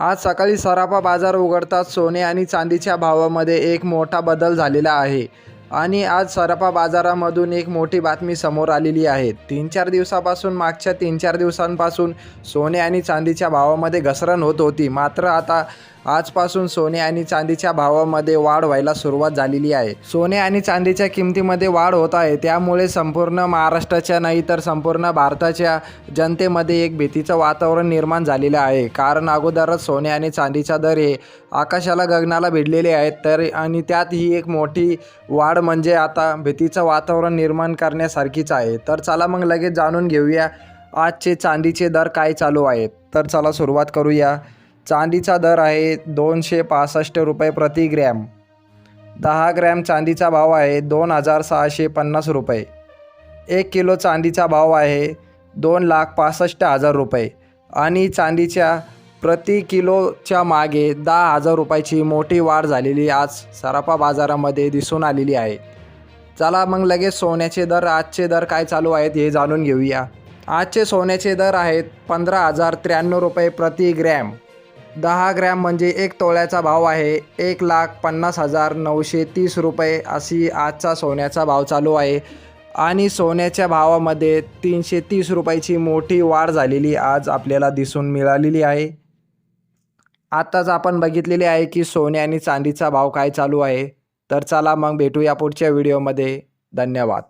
आज सकाळी सराफा बाजार उघडताच सोने आणि चांदीच्या भावामध्ये एक मोठा बदल झालेला आहे आणि आज सराफा बाजारामधून एक मोठी बातमी समोर आलेली आहे। 3-4 दिवसापासून मागच्या 3-4 दिवसांपासून सोने आणि चांदीच्या भावामध्ये घसरण होत होती, मात्र आता आजपासून सोने आणि चांदीच्या भावामध्ये वाढ व्हायला सुरुवात झालेली आहे। सोने आणि चांदीच्या किमतीमध्ये वाढ होत आहे, त्यामुळे संपूर्ण महाराष्ट्राच्या नाही तर संपूर्ण भारताच्या जनतेमध्ये एक भीतीचं वातावरण निर्माण झालेलं आहे। कारण अगोदरच सोने आणि चांदीचा दर हे आकाशाला गगनाला भिडलेले आहेत, तर आणि त्यात ही एक मोठी वाढ म्हणजे आता भीतीचं वातावरण निर्माण करण्यासारखीच आहे। तर चला मग लगेच जाणून घेऊया आजचे चांदीचे दर काय चालू आहेत। तर चला सुरुवात करूया। चांदीचा दर आहे 265 रुपये प्रति ग्रॅम। 10 ग्रॅम चांदीचा भाव आहे 2650 रुपये। 1 किलो चांदीचा भाव आहे 2,65,000 रुपये आणि चांदीच्या प्रति किलोच्या मागे 10,000 रुपयाची मोठी वाढ झालेली आज सराफा बाजारामध्ये दिसून आलेली आहे। चला मग लगेच सोन्याचे दर आजचे दर काय चालू आहेत हे जाणून घेऊया। आजचे सोन्याचे दर आहेत 15,093 रुपये प्रति ग्रॅम। 10 ग्रॅम म्हणजे 1 तोळ्याचा भाव आहे 1,50,930 रुपये अशी आजचा सोन्याचा भाव चालू आहे आणि सोन्याच्या भावामध्ये 330 रुपयाची मोठी वाढ झालेली आज आपल्याला दिसून मिळालेली आहे। आत्ताच आपण बघितलेले आहे की सोने आणि चांदीचा भाव काय चालू आहे। तर चला मग भेटूया पुढच्या व्हिडिओमध्ये। धन्यवाद।